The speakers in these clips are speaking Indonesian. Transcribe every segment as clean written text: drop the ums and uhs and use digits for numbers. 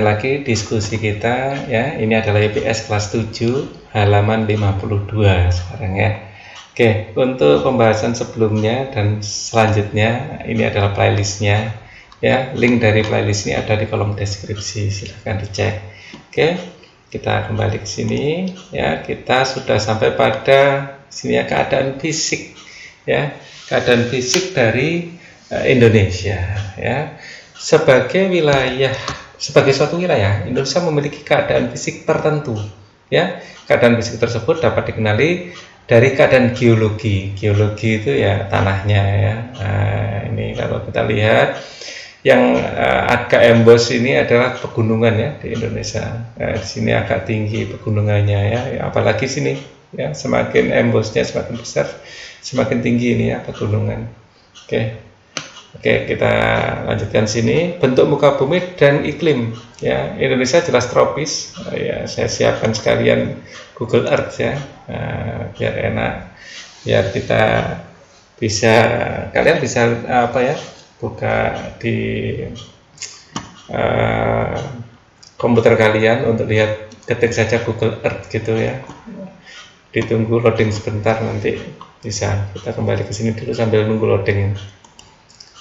Lagi diskusi kita ya, ini adalah IPS kelas 7 halaman 52 sekarang ya. Oke, untuk pembahasan sebelumnya dan selanjutnya ini adalah playlistnya ya. Link dari playlist ini ada di kolom deskripsi, silahkan dicek. Oke, kita kembali ke sini ya. Kita sudah sampai pada sini ya, keadaan fisik ya, keadaan fisik dari Indonesia ya. Sebagai suatu wilayah, Indonesia memiliki keadaan fisik tertentu. Ya, keadaan fisik tersebut dapat dikenali dari keadaan geologi. Geologi itu ya tanahnya ya. Nah, ini kalau kita lihat yang agak embos ini adalah pegunungan ya di Indonesia. Di sini agak tinggi pegunungannya ya. Apalagi sini ya, semakin embosnya semakin besar, semakin tinggi ini ya pegunungan. Oke, kita lanjutkan sini. Bentuk muka bumi dan iklim ya. Indonesia jelas tropis ya. Saya siapkan sekalian Google Earth ya, biar enak, biar kita bisa, kalian bisa buka di komputer kalian untuk lihat, ketik saja Google Earth gitu ya. Ditunggu loading sebentar, nanti bisa. Kita kembali ke sini dulu sambil nunggu loading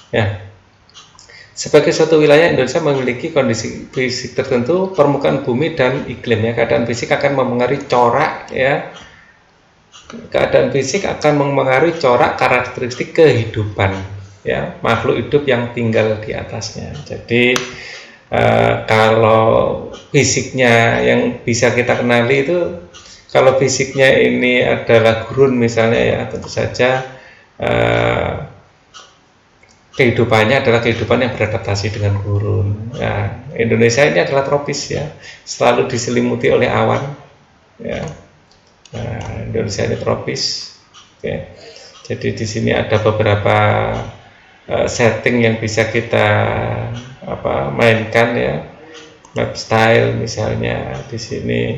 ya. Sebagai suatu wilayah, Indonesia memiliki kondisi fisik tertentu, permukaan bumi dan iklim ya. Keadaan fisik akan mempengaruhi corak ya. Keadaan fisik akan mempengaruhi corak karakteristik kehidupan ya, makhluk hidup yang tinggal di atasnya. Jadi kalau fisiknya yang bisa kita kenali itu, kalau fisiknya ini adalah gurun misalnya ya, tentu saja kehidupannya adalah kehidupan yang beradaptasi dengan gurun. Nah, Indonesia ini adalah tropis ya, selalu diselimuti oleh awan. Ya. Nah, Indonesia ini tropis. Oke. Jadi di sini ada beberapa setting yang bisa kita mainkan ya. Map style misalnya di sini,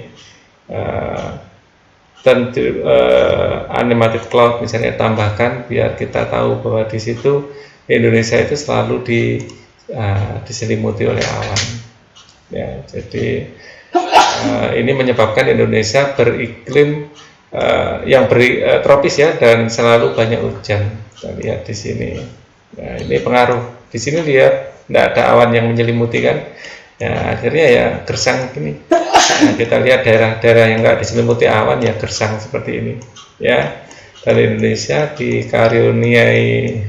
tentu animated cloud misalnya tambahkan, biar kita tahu bahwa di situ Indonesia itu selalu diselimuti oleh awan ya. Jadi ini menyebabkan Indonesia beriklim yang tropis ya, dan selalu banyak hujan. Kita lihat di sini. Nah, ini pengaruh. Di sini lihat tidak ada awan yang menyelimuti kan. Ya, akhirnya ya gersang gini. Nah, kita lihat daerah-daerah yang nggak diselimuti awan ya gersang seperti ini ya. Dan Indonesia dikaruniai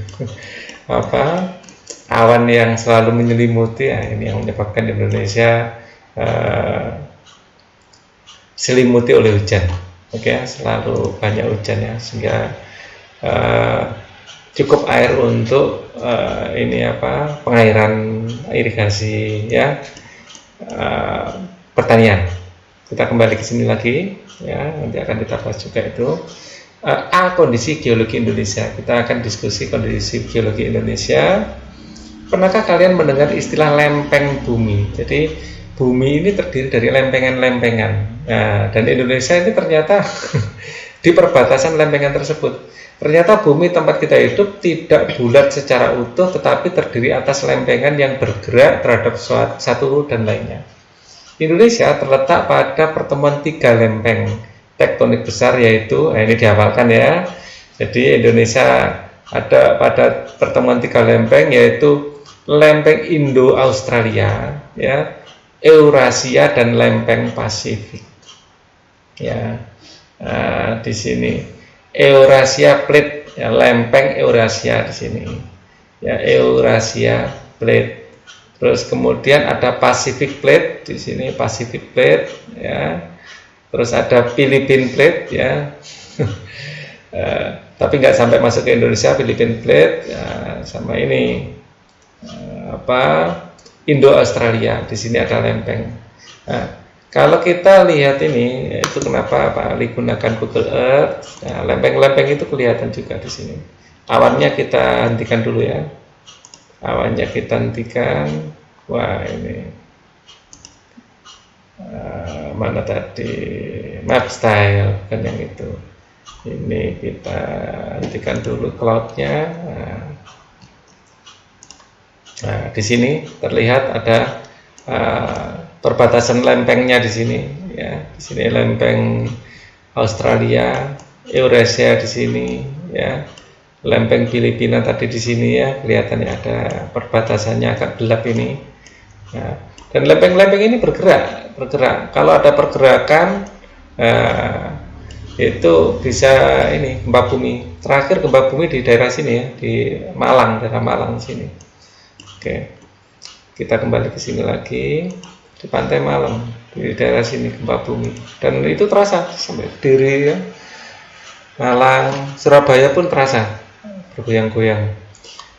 awan yang selalu menyelimuti ya, ini yang menyebabkan Indonesia selimuti oleh hujan. Oke, selalu banyak hujan ya, sehingga cukup air untuk pengairan irigasi ya, pertanian. Kita kembali ke sini lagi ya, nanti akan kita bahas juga itu. Kondisi geologi Indonesia. Kita akan diskusi kondisi geologi Indonesia. Pernahkah kalian mendengar istilah lempeng bumi? Jadi bumi ini terdiri dari lempengan-lempengan. Nah, dan Indonesia ini ternyata di perbatasan lempengan tersebut. Ternyata bumi tempat kita hidup tidak bulat secara utuh, tetapi terdiri atas lempengan yang bergerak terhadap satu dan lainnya. Indonesia terletak pada pertemuan 3 lempeng tektonik besar, yaitu ini dihafalkan ya. Jadi Indonesia ada pada pertemuan 3 lempeng, yaitu lempeng Indo-Australia ya, Eurasia dan lempeng Pasifik ya. Nah, di sini Eurasia Plate ya, lempeng Eurasia di sini ya, Eurasia Plate. Terus kemudian ada Pacific Plate di sini, Pacific Plate ya. Terus ada Philippine Plate ya. Tapi nggak sampai masuk ke Indonesia Philippine Plate ya, sama ini Indo-Australia. Di sini ada lempeng. Nah, kalau kita lihat ini, itu kenapa Pak Ali gunakan Google Earth. Nah, lempeng-lempeng itu kelihatan juga di sini. Awannya kita hentikan dulu ya. Awannya kita hentikan. Wah, ini mana tadi, map style kan yang itu. Ini kita hentikan dulu cloudnya. Nah, di sini terlihat ada perbatasan lempengnya di sini, ya. Di sini lempeng Australia, Eurasia di sini, ya. Lempeng Filipina tadi di sini ya, kelihatannya ada perbatasannya agak gelap ini. Nah, dan lempeng-lempeng ini bergerak. Kalau ada pergerakan, itu bisa ini gempa bumi. Terakhir gempa bumi di daerah sini ya, di Malang, daerah Malang sini. Oke, kita kembali ke sini lagi, di Pantai Malang, di daerah sini gempa bumi. Dan itu terasa sampai Diri ya, Malang, Surabaya pun terasa bergoyang-goyang.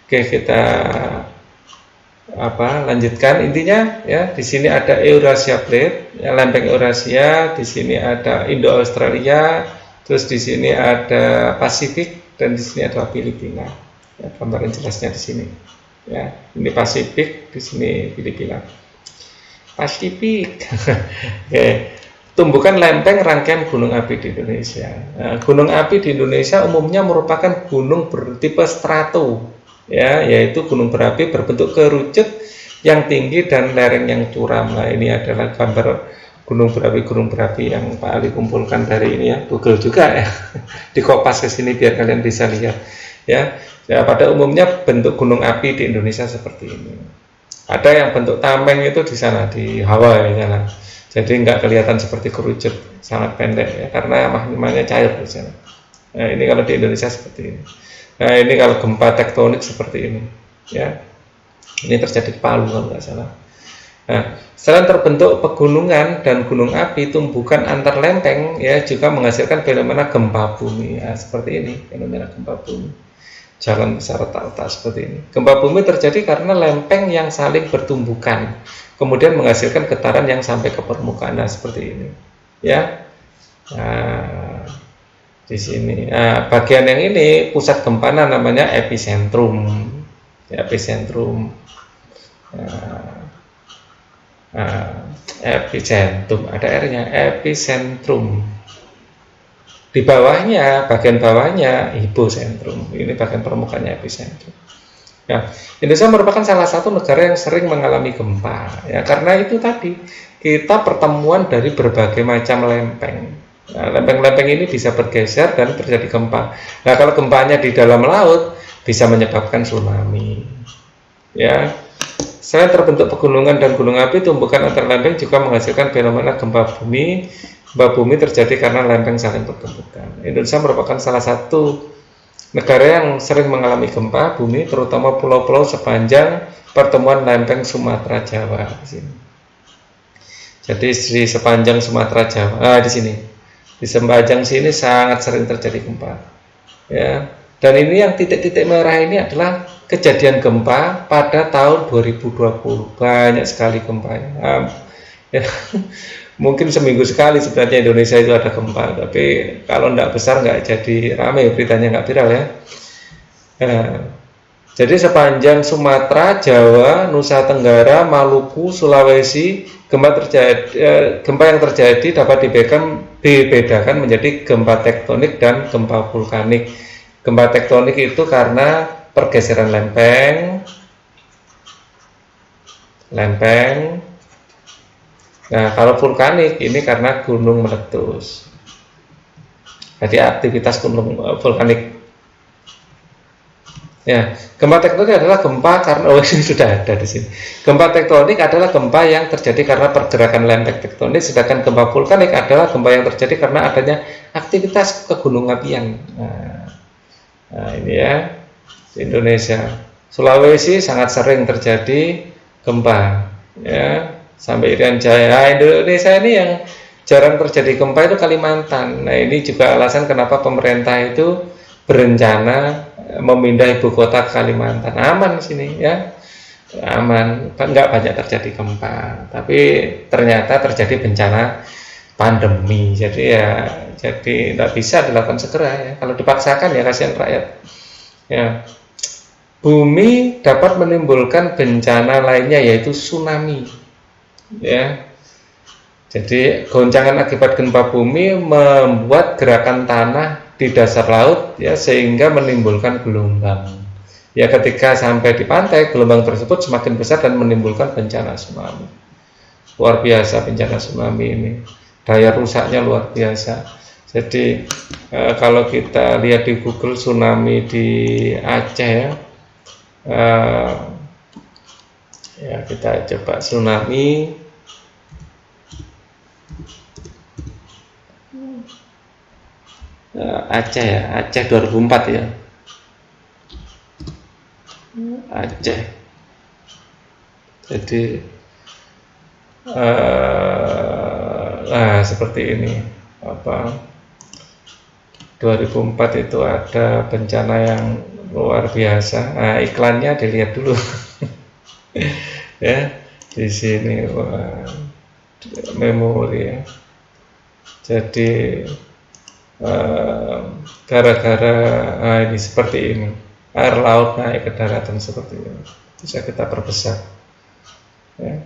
Oke, kita lanjutkan. Intinya ya, di sini ada Eurasia Plate, ya, lempeng Eurasia, di sini ada Indo-Australia, terus di sini ada Pasifik, dan di sini ada Filipina. Ya, gambaran jelasnya di sini. Ya, ini Pasifik, di sini Filipina. Pasifik. Oke. Tumbukan lempeng rangkaian gunung api di Indonesia. Nah, gunung api di Indonesia umumnya merupakan gunung bertipe strato, ya, yaitu gunung berapi berbentuk kerucut yang tinggi dan lereng yang curam. Nah, ini adalah gambar gunung berapi yang Pak Ali kumpulkan dari ini ya, Google juga ya, dikopas ke sini biar kalian bisa lihat. Ya, pada umumnya bentuk gunung api di Indonesia seperti ini. Ada yang bentuk tameng itu di sana di Hawaii ya, nah. Jadi nggak kelihatan seperti kerucut, sangat pendek ya, karena magmanya cair di sana. Nah, ini kalau di Indonesia seperti ini. Nah, ini kalau gempa tektonik seperti ini, ya. Ini terjadi di Palu kalau nggak salah. Nah, selain terbentuk pegunungan dan gunung api, tumbukan antar lempeng ya juga menghasilkan fenomena gempa bumi. Ya, seperti ini, fenomena gempa bumi. Jalan besar retak-retak seperti ini. Gempa bumi terjadi karena lempeng yang saling bertumbukan, kemudian menghasilkan getaran yang sampai ke permukaan. Nah, seperti ini, ya. Nah, di sini, nah, bagian yang ini pusat gempa namanya epicentrum. Ya, epicentrum. Epicentrum, ada R-nya, epicentrum. Di bawahnya, bagian bawahnya hipocentrum. Ini bagian permukaannya epicentrum. Ya, Indonesia merupakan salah satu negara yang sering mengalami gempa. Ya, karena itu tadi kita pertemuan dari berbagai macam lempeng. Nah, lempeng-lempeng ini bisa bergeser dan terjadi gempa. Nah, kalau gempanya di dalam laut bisa menyebabkan tsunami. Ya, selain terbentuk pegunungan dan gunung api, tumbukan antar lempeng juga menghasilkan fenomena gempa bumi. Gempa bumi terjadi karena lempeng saling bertumbukan. Indonesia merupakan salah satu negara yang sering mengalami gempa bumi, terutama pulau-pulau sepanjang pertemuan lempeng Sumatera Jawa di sini. Jadi di sepanjang Sumatera Jawa, di sini, di sepanjang sini sangat sering terjadi gempa. Ya, dan ini yang titik-titik merah ini adalah kejadian gempa pada tahun 2020. Banyak sekali gempanya. Ya, mungkin seminggu sekali sebenarnya Indonesia itu ada gempa, tapi kalau tidak besar nggak jadi ramai beritanya, nggak viral ya. Jadi sepanjang Sumatera, Jawa, Nusa Tenggara, Maluku, Sulawesi, gempa yang terjadi dapat dibedakan menjadi gempa tektonik dan gempa vulkanik. Gempa tektonik itu karena pergeseran lempeng. Nah, kalau vulkanik ini karena gunung meletus. Jadi aktivitas gunung vulkanik. Ya, gempa tektonik adalah gempa karena ini sudah ada di sini. Gempa tektonik adalah gempa yang terjadi karena pergerakan lempeng tektonik, sedangkan gempa vulkanik adalah gempa yang terjadi karena adanya aktivitas kegunung apian. Nah, ini ya, di Indonesia. Sulawesi sangat sering terjadi gempa, ya. Sampai Irian Jaya. Nah, Indonesia ini yang jarang terjadi gempa itu Kalimantan. Nah, ini juga alasan kenapa pemerintah itu berencana memindah ibu kota ke Kalimantan. Aman sini ya, aman, nggak banyak terjadi gempa, tapi ternyata terjadi bencana pandemi. Jadi nggak bisa dilakukan segera ya. Kalau dipaksakan ya kasihan rakyat. Ya, bumi dapat menimbulkan bencana lainnya yaitu tsunami. Ya, jadi goncangan akibat gempa bumi membuat gerakan tanah di dasar laut ya, sehingga menimbulkan gelombang. Ya, ketika sampai di pantai, gelombang tersebut semakin besar dan menimbulkan bencana tsunami. luar biasa bencana tsunami ini, daya rusaknya luar biasa. Jadi kalau kita lihat di Google tsunami di Aceh ya kita coba tsunami Aceh ya, Aceh 2004 ya, Aceh. Jadi nah seperti ini, 2004 itu ada bencana yang luar biasa. Nah, iklannya dilihat dulu. Ya, di sini memori ya. Jadi gara-gara ini seperti ini, air laut naik ke daratan seperti ini, bisa kita perbesar ya.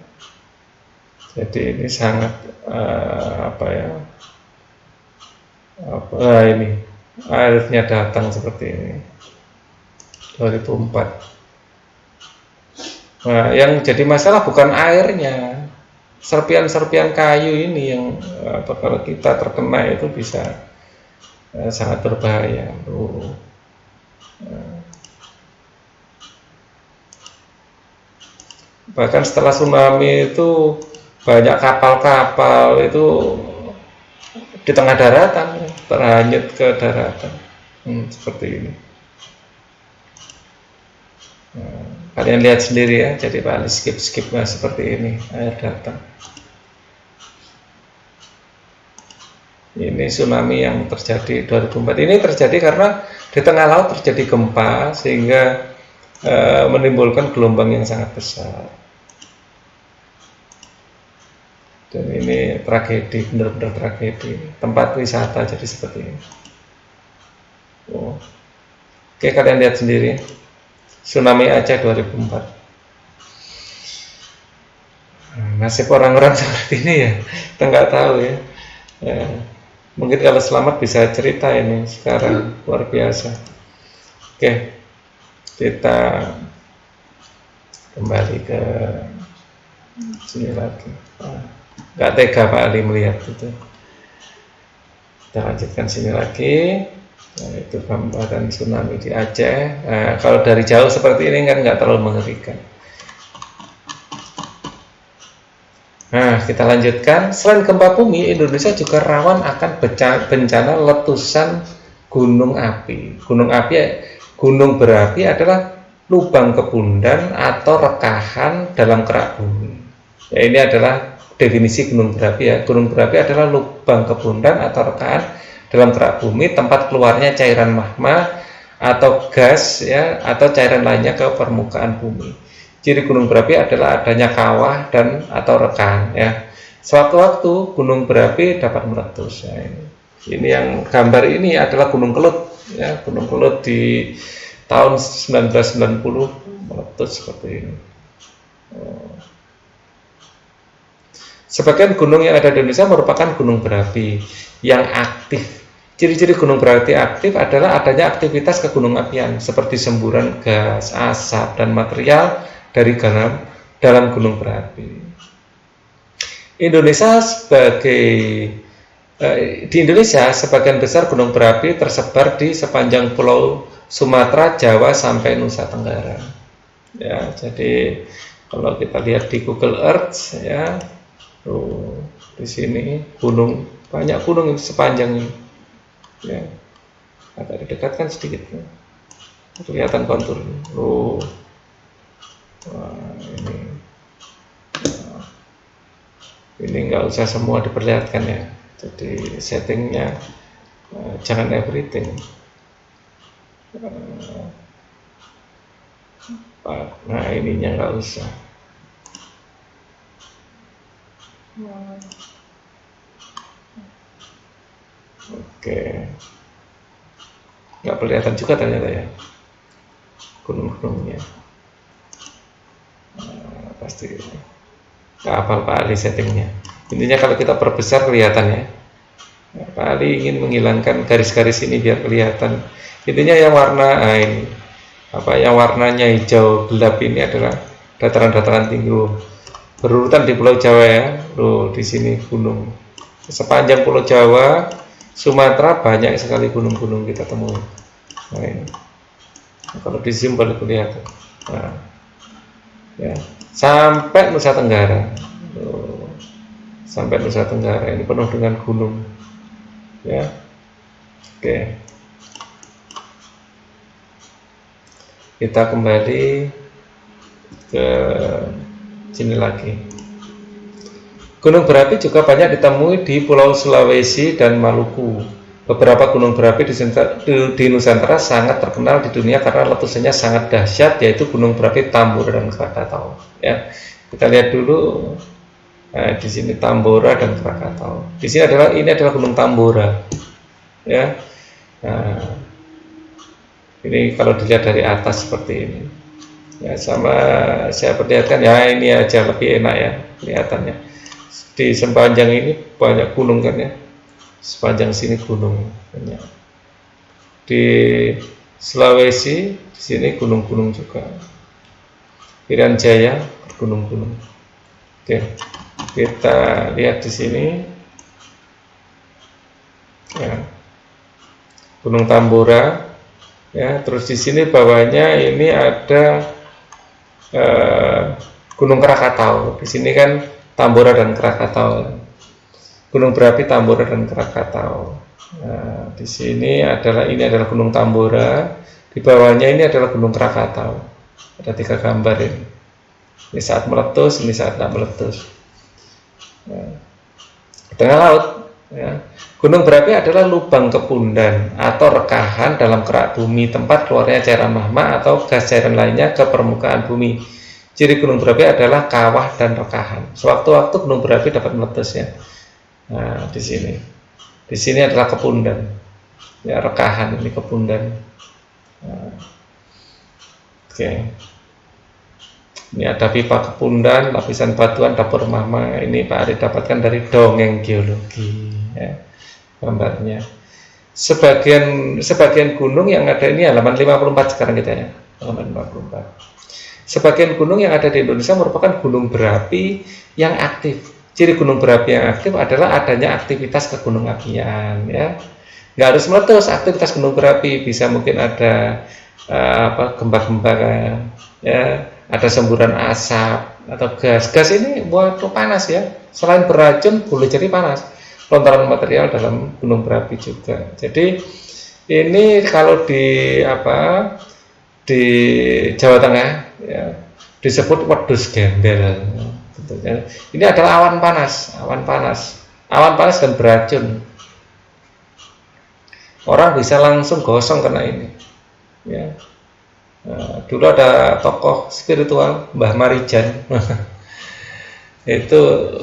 Jadi ini sangat ini airnya datang seperti ini 2004. Nah, yang jadi masalah bukan airnya, serpian-serpian kayu ini yang kalau kita terkena itu bisa sangat berbahaya. Bahkan setelah tsunami itu banyak kapal-kapal itu di tengah daratan terhanyut ke daratan, seperti ini. Kalian lihat sendiri ya. Jadi Pak Ali skip seperti ini, air datang. Ini tsunami yang terjadi 2004. Ini terjadi karena di tengah laut terjadi gempa sehingga menimbulkan gelombang yang sangat besar. Dan ini tragedi, benar-benar tragedi. Tempat wisata jadi seperti ini. Oke, kalian lihat sendiri. Tsunami Aceh 2004. Nasib orang-orang seperti ini ya, kita nggak tahu ya. Mungkin kalau selamat bisa cerita ini sekarang, luar biasa. Oke, kita kembali ke sini lagi. Nggak tega Pak Ali melihat itu. Kita lanjutkan sini lagi. Nah, itu gambaran tsunami di Aceh. Nah, kalau dari jauh seperti ini kan nggak terlalu mengerikan. Nah, kita lanjutkan. Selain gempa bumi, Indonesia juga rawan akan bencana letusan gunung api. Gunung berapi adalah lubang kebundan atau rekahan dalam kerak bumi. Ya, ini adalah definisi gunung berapi ya. Gunung berapi adalah lubang kebundan atau rekahan dalam kerak bumi, tempat keluarnya cairan magma atau gas ya, atau cairan lainnya ke permukaan bumi. Ciri gunung berapi adalah adanya kawah dan atau rekahan ya. Sewaktu-waktu gunung berapi dapat meletus. Ya, ini yang gambar ini adalah Gunung Kelut ya, Gunung Kelut di tahun 1990 meletus seperti ini. Sebagian gunung yang ada di Indonesia merupakan gunung berapi yang aktif. Ciri-ciri gunung berapi aktif adalah adanya aktivitas kegunung-apian seperti semburan gas, asap, dan material dari dalam gunung berapi. Di Indonesia sebagian besar gunung berapi tersebar di sepanjang pulau Sumatera, Jawa sampai Nusa Tenggara. Ya, jadi kalau kita lihat di Google Earth ya, di sini banyak gunung sepanjang ini. Ya, agak didekatkan sedikit ya. Kelihatan kontur. Ini nggak usah semua diperlihatkan ya. Jadi settingnya jangan everything. Nah, ininya nggak usah. Oke, nggak kelihatan juga ternyata ya gunung-gunungnya. Pasti nggak hafal Pak Ali settingnya. Intinya kalau kita perbesar kelihatan ya. Pak Ali ingin menghilangkan garis-garis ini biar kelihatan. Intinya yang warna yang warnanya hijau gelap ini adalah dataran-dataran tinggi. berurutan di Pulau Jawa ya. Loh, di sini gunung. Sepanjang Pulau Jawa, Sumatera banyak sekali gunung-gunung kita temui. Nah, ini. Kalau di zoom boleh kelihatan. Nah, ya, sampai Nusa Tenggara. Loh, sampai Nusa Tenggara ini penuh dengan gunung. Ya. Oke. Kita kembali ke sini lagi. Gunung berapi juga banyak ditemui di Pulau Sulawesi dan Maluku. Beberapa gunung berapi di Nusantara sangat terkenal di dunia karena letusannya sangat dahsyat, yaitu gunung berapi Tambora dan Krakatau. Ya, kita lihat dulu. Nah, di sini Tambora dan Krakatau. Di sini ini adalah Gunung Tambora. Ya, nah, ini kalau dilihat dari atas seperti ini. Ya, sama saya perlihatkan ya, ini aja lebih enak ya kelihatannya. Di sepanjang ini banyak gunung kan ya, sepanjang sini gunung banyak. Di Sulawesi di sini gunung-gunung juga. Irian Jaya gunung-gunung. Oke, kita lihat di sini ya, Gunung Tambora ya. Terus di sini bawahnya ini ada Gunung Krakatau. Di sini kan Tambora dan Krakatau, gunung berapi Tambora dan Krakatau. Nah, di sini ini adalah Gunung Tambora, di bawahnya ini adalah Gunung Krakatau. Ada 3 gambar ini. Ini saat meletus, ini saat tidak meletus. Nah, tengah laut. Ya. Gunung berapi adalah lubang kepundan atau rekahan dalam kerak bumi, tempat keluarnya cairan magma atau gas cairan lainnya ke permukaan bumi. Ciri gunung berapi adalah kawah dan rekahan. Sewaktu-waktu gunung berapi dapat meletus ya. Nah, di sini adalah kepundan. Ya, rekahan ini kepundan. Nah, oke. Ini ada pipa kepundan, lapisan batuan, dapur magma. Ini Pak Ari dapatkan dari dongeng geologi. Ya, gambarnya. Sebagian gunung yang ada ini halaman 54 sekarang kita ya. Halaman 54. Sebagian gunung yang ada di Indonesia merupakan gunung berapi yang aktif. Ciri gunung berapi yang aktif adalah adanya aktivitas kegunung apian. Ya, nggak harus meletus. Aktivitas gunung berapi bisa mungkin ada gempa-gempa, ya, ada semburan asap atau gas. Gas ini buat panas ya. Selain beracun, boleh jadi panas. Lontaran material dalam gunung berapi juga. Jadi ini kalau di Jawa Tengah ya, disebut wedhus gembel. Ini adalah awan panas dan beracun. Orang bisa langsung gosong kena ini. Ya. Nah, dulu ada tokoh spiritual Mbah Marijan, itu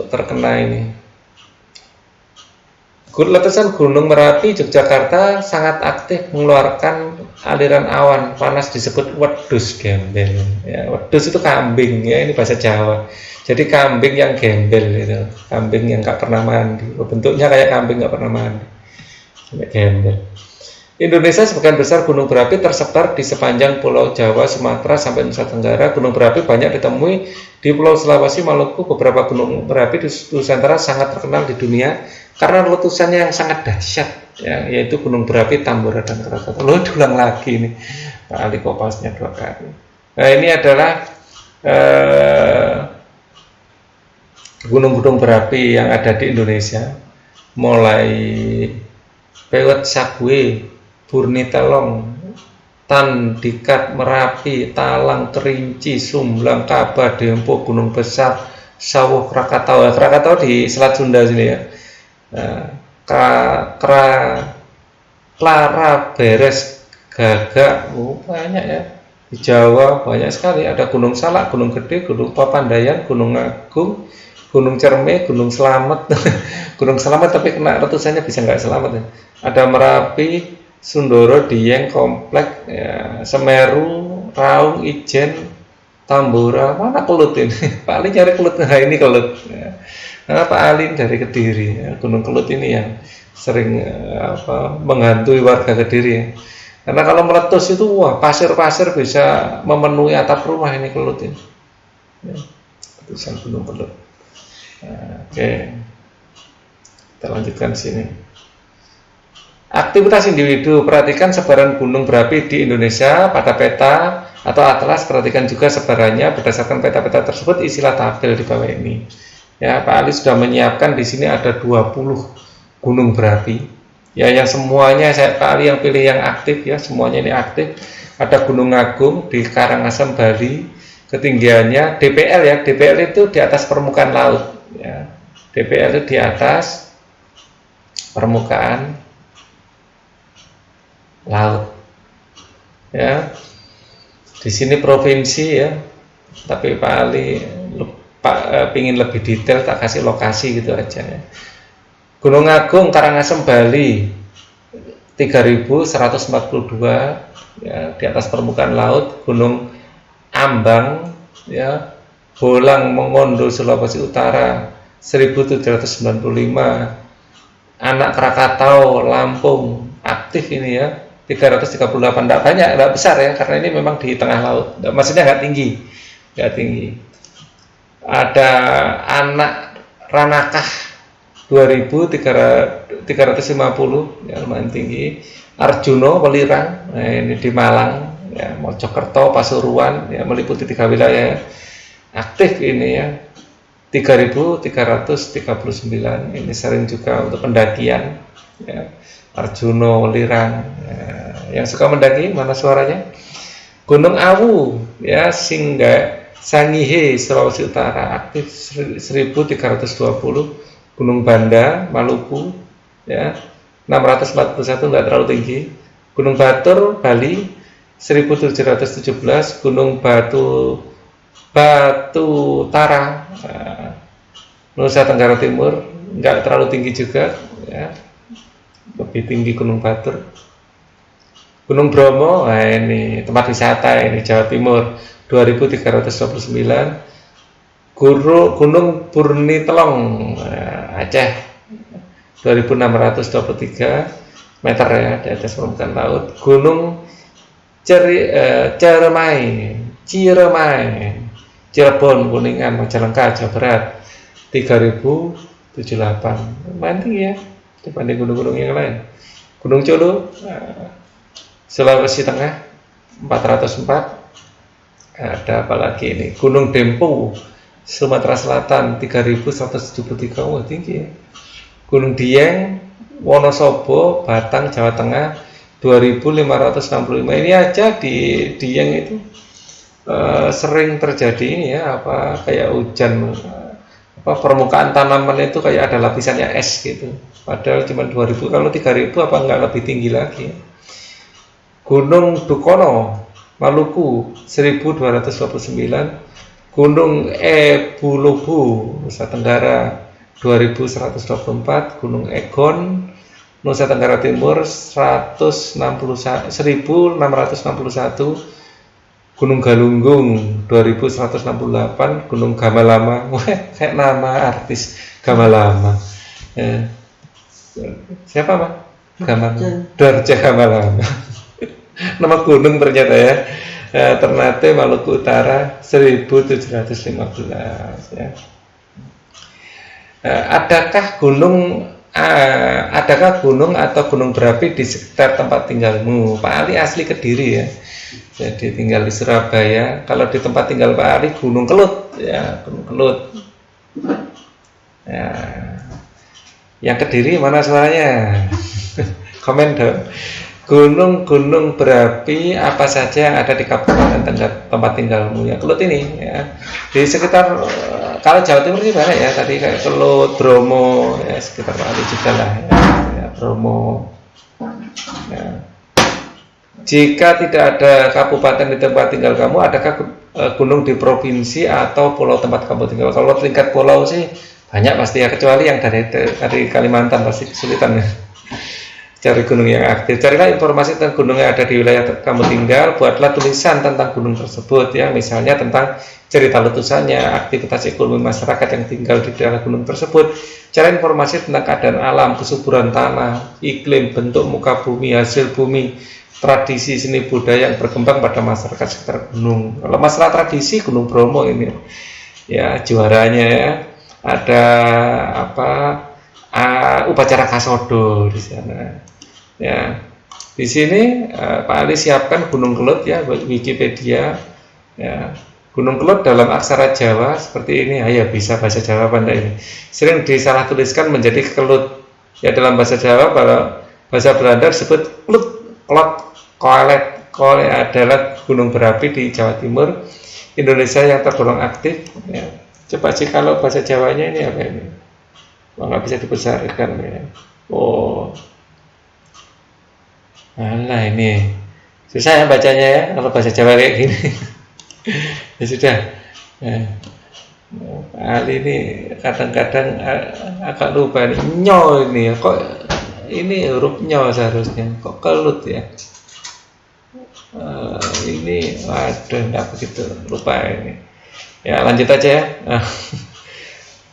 terkena ini. Letusan Gunung Merapi Yogyakarta sangat aktif mengeluarkan aliran awan panas disebut wedhus gembel. Ya, wedhus itu kambing ya, ini bahasa Jawa. Jadi kambing yang gembel itu, kambing yang nggak pernah mandi. Bentuknya kayak kambing nggak pernah mandi. Gembel. Indonesia sebagian besar gunung berapi tersebar di sepanjang Pulau Jawa, Sumatera sampai Nusa Tenggara. Gunung berapi banyak ditemui di Pulau Sulawesi, Maluku. Beberapa gunung berapi di Nusantara sangat terkenal di dunia karena letusannya yang sangat dahsyat, ya, yaitu gunung berapi Tambora dan Krakatau. Loh, diulang lagi ini Pak Ali Kopasnya 2 kali. Nah, ini adalah gunung-gunung berapi yang ada di Indonesia, mulai Pewet Sagwe, Burnitelong, Tandikat, Merapi, Talang, Kerinci, Sumblang, Kaba, Dempo, Gunung Besar, Sawuh, Krakatau. Krakatau di Selat Sunda sini ya. Klara, Beres, Gagak, banyak ya. Di Jawa banyak sekali. Ada Gunung Salak, Gunung Gede, Gunung Papandayan, Gunung Agung, Gunung Cerme, Gunung Slamet. Gunung Slamet tapi kena letusannya bisa nggak selamat ya. Ada Merapi, Sundoro, Dieng, Komplek, ya, Semeru, Raung, Ijen, Tambora. Mana Kelut ini? Pak Ali nyari Kelut. Nah, ini Kelut. Ya. Nah, Pak Ali dari Kediri. Ya. Gunung Kelut ini yang sering menghantui warga Kediri. Ya. Karena kalau meletus itu, wah, pasir-pasir bisa memenuhi atap rumah ini Kelut ini. Ya. letusan Gunung Pelut. Nah, oke, kita lanjutkan di sini. Aktivitas individu, perhatikan sebaran gunung berapi di Indonesia pada peta atau atlas. Perhatikan juga sebarannya berdasarkan peta-peta tersebut. Isilah tabel di bawah ini. Ya, Pak Ali sudah menyiapkan di sini ada 20 gunung berapi. Ya, yang semuanya Pak Ali yang pilih yang aktif ya, semuanya ini aktif. Ada Gunung Agung di Karangasem, Bali. Ketinggiannya DPL ya, DPL itu di atas permukaan laut. Ya, DPL itu di atas permukaan laut. Ya, di sini provinsi ya, tapi Pak Ali pingin lebih detail, tak kasih lokasi gitu aja ya. Gunung Agung Karangasem Bali 3142 ya, di atas permukaan laut. Gunung Ambang ya, Bolang Mongondo Sulawesi Utara 1795. Anak Krakatau Lampung aktif ini ya 338, tidak banyak, tidak besar ya, karena ini memang di tengah laut, maksudnya nggak tinggi. Ada Anak Ranakah 2350 ya, lumayan tinggi. Arjuno Welirang, nah ini di Malang ya, Mojokerto, Pasuruan ya, meliputi 3 wilayah aktif ini ya 3339. Ini sering juga untuk pendakian ya. Arjuno Welirang ya. Yang suka mendaki mana suaranya? Gunung Awu ya, Sangihe Sulawesi Utara aktif 1320. Gunung Banda Maluku ya 641, enggak terlalu tinggi. Gunung Batur Bali 1717. Gunung Batu Tara Nusa Tenggara Timur enggak terlalu tinggi juga ya, lebih tinggi Gunung Batur. Gunung Bromo, nah ini tempat wisata ini Jawa Timur 2329. Gunung Burni Telong Aceh 2623 meter ya, di atas permukaan laut. Gunung Ciremai Cirebon Kuningan Majalengka Jawa Barat 3078. Lumayan tinggi ya dibanding gunung-gunung yang lain. Gunung Colo Sulawesi Tengah 404. Ada apa lagi ini? Gunung Dempo Sumatera Selatan 3173, wah tinggi ya. Gunung Dieng Wonosobo Batang Jawa Tengah 2565. Ini aja di Dieng itu sering terjadi ini ya, apa kayak hujan, permukaan tanaman itu kayak ada lapisannya es gitu. Padahal cuma 2000, kalau 3000 apa enggak lebih tinggi lagi. Gunung Dukono Maluku 1229. Gunung Ebulubu Nusa Tenggara 2124. Gunung Egon Nusa Tenggara Timur 1661. Gunung Galunggung 2168. Gunung Gamalama, kayak nama artis Gamalama ya. Siapa Pak? Dorce Gamalama. Nama gunung ternyata ya. Ternate Maluku Utara 1715 ya. Adakah gunung atau gunung berapi di sekitar tempat tinggalmu? Pak Ali asli Kediri ya, jadi tinggal di Surabaya. Kalau di tempat tinggal Pak Ali Gunung Kelut ya, Gunung Kelut ya. Yang Kediri mana suaranya? Komen dong. Gunung-gunung berapi apa saja yang ada di Kabupaten Tenggat tempat tinggalmu ya, Kelut ini ya. Di sekitar kalau Jawa Timur sih banyak ya, tadi kayak Kelut, Bromo ya, sekitar Bali juga lah ya, Bromo ya. Jika tidak ada kabupaten di tempat tinggal kamu, adakah gunung di provinsi atau pulau tempat kamu tinggal? Kalau tingkat pulau sih banyak pasti ya, kecuali yang dari Kalimantan pasti kesulitan ya cari gunung yang aktif. Carilah informasi tentang gunung yang ada di wilayah kamu tinggal. Buatlah tulisan tentang gunung tersebut ya, misalnya tentang cerita letusannya, aktivitas ekonomi masyarakat yang tinggal di daerah gunung tersebut. Cari informasi tentang keadaan alam, kesuburan tanah, iklim, bentuk muka bumi, hasil bumi, tradisi seni budaya yang berkembang pada masyarakat sekitar gunung. Kalau masalah tradisi, Gunung Bromo ini ya juaranya ya. Ada apa upacara kasodo di sana. Ya, di sini Pak Ali siapkan Gunung Kelut ya, Wikipedia. Ya, Gunung Kelut dalam aksara Jawa seperti ini. Ayo bisa bahasa Jawa Anda ini. Sering disalah tuliskan menjadi Kelut. Ya dalam bahasa Jawa, kalau bahasa Belanda disebut Klut, Klot, Kolet. Kolet adalah gunung berapi di Jawa Timur, Indonesia yang tergolong aktif. Ya. Coba sih kalau bahasa Jawanya ini apa ini? Oh, nggak bisa dibesarkan ya. Oh, alah ini susah ya bacanya ya kalau bahasa Jawa kayak gini. Ya sudah. Ali ini kadang-kadang agak lupa nih. Nyo ini ya, kok ini huruf nyo seharusnya, kok kelut ya. Ini waduh enggak begitu, lupa ini. Ya lanjut aja ya.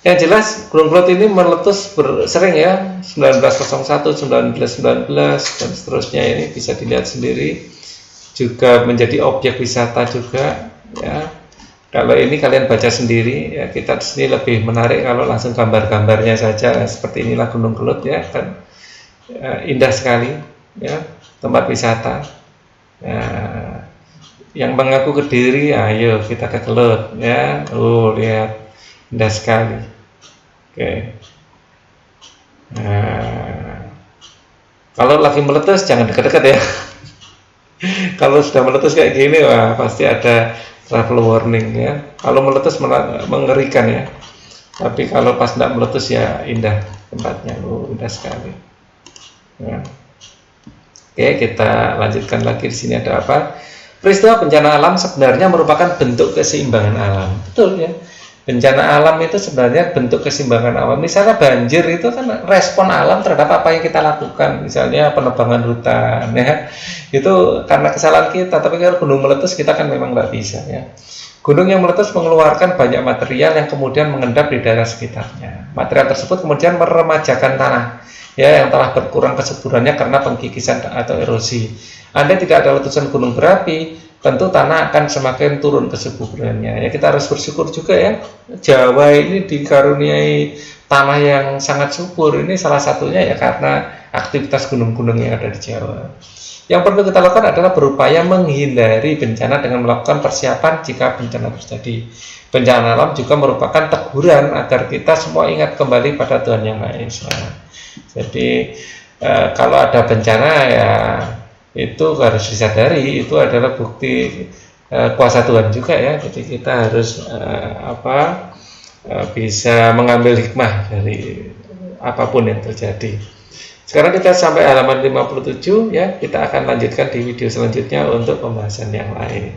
Yang jelas Gunung Kelut ini meletus sering ya, 1901, 1919 dan seterusnya. Ini bisa dilihat sendiri, juga menjadi objek wisata juga ya. Kalau ini kalian baca sendiri ya, kita di sini lebih menarik kalau langsung gambar-gambarnya saja. Seperti inilah Gunung Kelut ya, kan indah sekali ya, tempat wisata. Nah, yang mengaku Kediri, ayo kita ke Kelut ya. Lihat indah sekali. Oke. Nah, kalau lagi meletus jangan dekat-dekat ya. Kalau sudah meletus kayak gini, wah pasti ada travel warning ya. Kalau meletus mengerikan ya. Tapi kalau pas tidak meletus ya indah tempatnya, indah sekali. Ya. Oke, kita lanjutkan lagi. Di sini ada apa? Peristiwa bencana alam sebenarnya merupakan bentuk keseimbangan alam. Betul ya. Bencana alam itu sebenarnya bentuk keseimbangan alam. Misalnya banjir itu kan respon alam terhadap apa yang kita lakukan. Misalnya penebangan hutan ya. Itu karena kesalahan kita. Tapi kalau gunung meletus kita kan memang nggak bisa ya. Gunung yang meletus mengeluarkan banyak material yang kemudian mengendap di daerah sekitarnya. Material tersebut kemudian meremajakan tanah ya, yang telah berkurang kesuburannya karena pengkikisan atau erosi. Andai tidak ada letusan gunung berapi, tentu tanah akan semakin turun kesuburannya. Ya, kita harus bersyukur juga ya. Jawa ini dikaruniai tanah yang sangat subur. Ini salah satunya ya karena aktivitas gunung-gunung yang ada di Jawa. Yang perlu kita lakukan adalah berupaya menghindari bencana dengan melakukan persiapan jika bencana terjadi. Bencana alam juga merupakan teguran agar kita semua ingat kembali pada Tuhan Yang Maha Esa. Jadi kalau ada bencana ya itu harus disadari, itu adalah bukti kuasa Tuhan juga ya. Jadi kita harus bisa mengambil hikmah dari apapun yang terjadi. Sekarang kita sampai halaman 57 ya, kita akan lanjutkan di video selanjutnya untuk pembahasan yang lain.